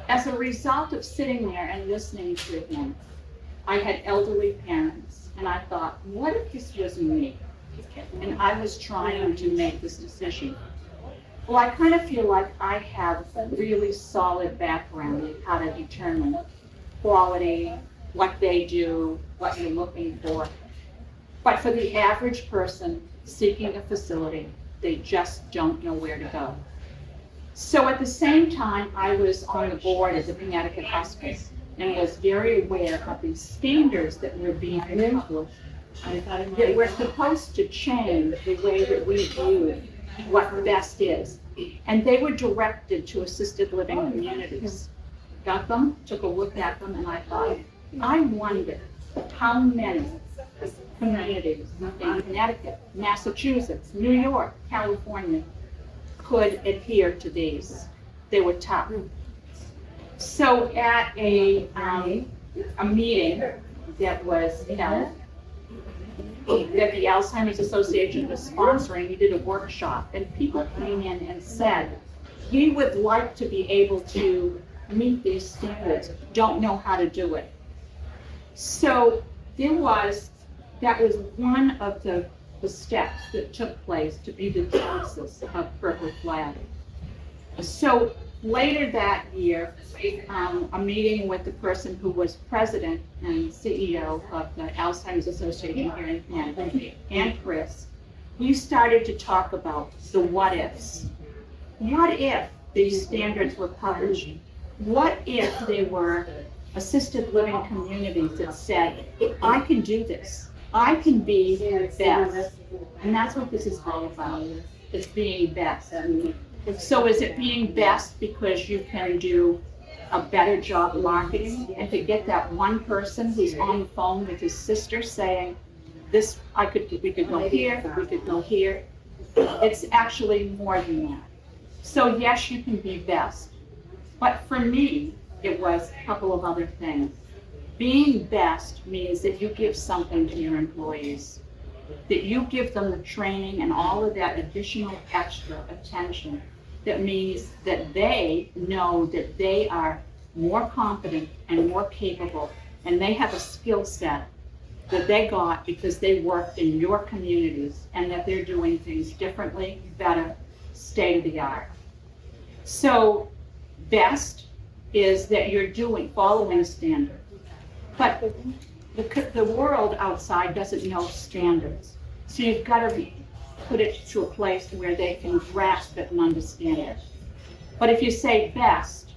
As a result of sitting there and listening to him, I had elderly parents, and I thought, what if this was me? And I was trying to make this decision. Well, I kind of feel like I have a really solid background in how to determine quality, what they do, what you're looking for. But for the average person seeking a facility, they just don't know where to go. So at the same time, I was on the board at the Connecticut Hospice and was very aware of these standards that were being published that we're supposed to change the way that we view what best is. And they were directed to assisted living communities. Got them, took a look at them, and I thought, I wonder how many communities in Connecticut, Massachusetts, New York, California could adhere to these. They were tough. So at a meeting that was held, that the Alzheimer's Association was sponsoring, we did a workshop, and people came in and said, we would like to be able to meet these standards, don't know how to do it. So that was one of the steps that took place to be the genesis of Purple Flag. So later that year, a meeting with the person who was president and CEO of the Alzheimer's Association here in Canada, and Chris, we started to talk about the what ifs. What if these standards were published? What if they were assisted living communities that said, I can do this, I can be best. And that's what this is all about. It's being best. So is it being best because you can do a better job marketing and to get that one person who's on the phone with his sister saying, we could go here, we could go here. It's actually more than that. So yes, you can be best. But for me, it was a couple of other things. Being best means that you give something to your employees, that you give them the training and all of that additional extra attention. That means that they know that they are more competent and more capable, and they have a skill set that they got because they worked in your communities, and that they're doing things differently, better, state of the art. So best is that you're following standards. But the world outside doesn't know standards. So you've got to put it to a place where they can grasp it and understand it. But if you say best,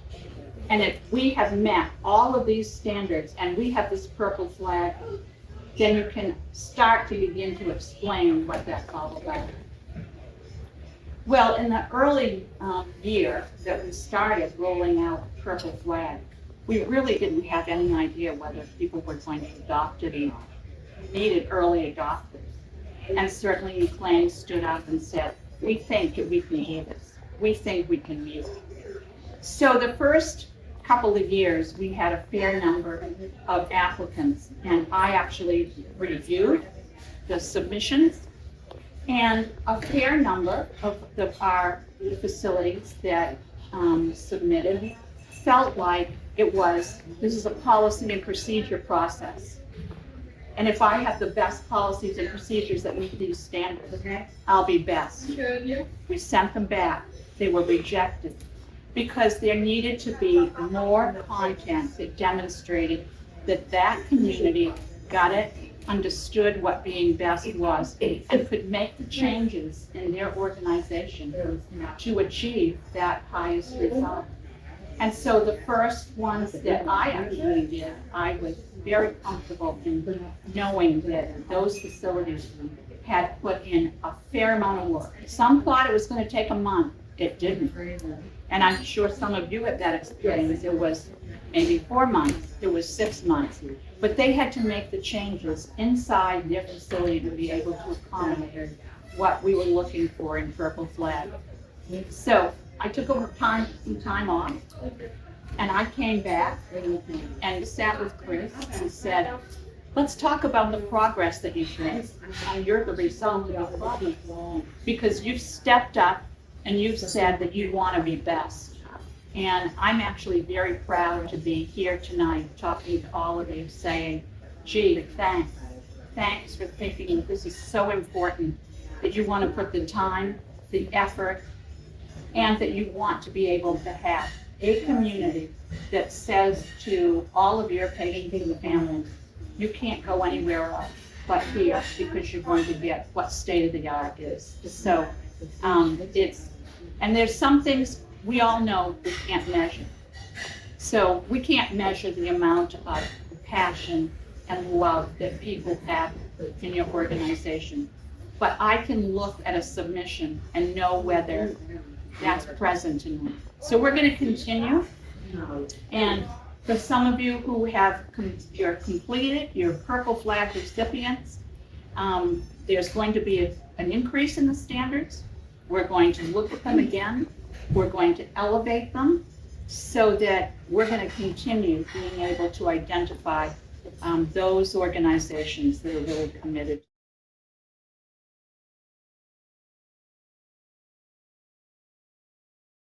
and if we have met all of these standards and we have this purple flag, then you can start to begin to explain what that's all about. Well, in the early year that we started rolling out Purple Flag, we really didn't have any idea whether people were going to adopt it or needed early adopters. And certainly McLean stood up and said, we think that we can do this. We think we can meet it. So the first couple of years, we had a fair number of applicants, and I actually reviewed the submissions. And a fair number of our facilities that submitted felt like this is a policy and procedure process. And if I have the best policies and procedures that meet these standards, I'll be best. We sent them back. They were rejected because there needed to be more content that demonstrated that community got it, understood what being best was, and could make the changes in their organization to achieve that highest result. And so the first ones that I actually did, I was very comfortable in knowing that those facilities had put in a fair amount of work. Some thought it was going to take a month. It didn't. And I'm sure some of you had that experience. It was maybe 4 months. It was 6 months. But they had to make the changes inside their facility to be able to accommodate what we were looking for in Purple Flag. So I took some time off, and I came back and sat with Chris and said, let's talk about the progress that you've made. And you're the result of your progress. Because you've stepped up and you've said that you want to be best. And I'm actually very proud to be here tonight talking to all of you, saying, gee, thanks. Thanks for thinking that this is so important, that you want to put the time, the effort, and that you want to be able to have a community that says to all of your patients and families, you can't go anywhere else but here because you're going to get what state of the art is. So and there's some things we all know we can't measure. So we can't measure the amount of passion and love that people have in your organization. But I can look at a submission and know whether that's present in them. So we're going to continue. And for some of you who have you're completed, your purple flag recipients, there's going to be an increase in the standards. We're going to look at them again. We're going to elevate them so that we're going to continue being able to identify those organizations that are really committed.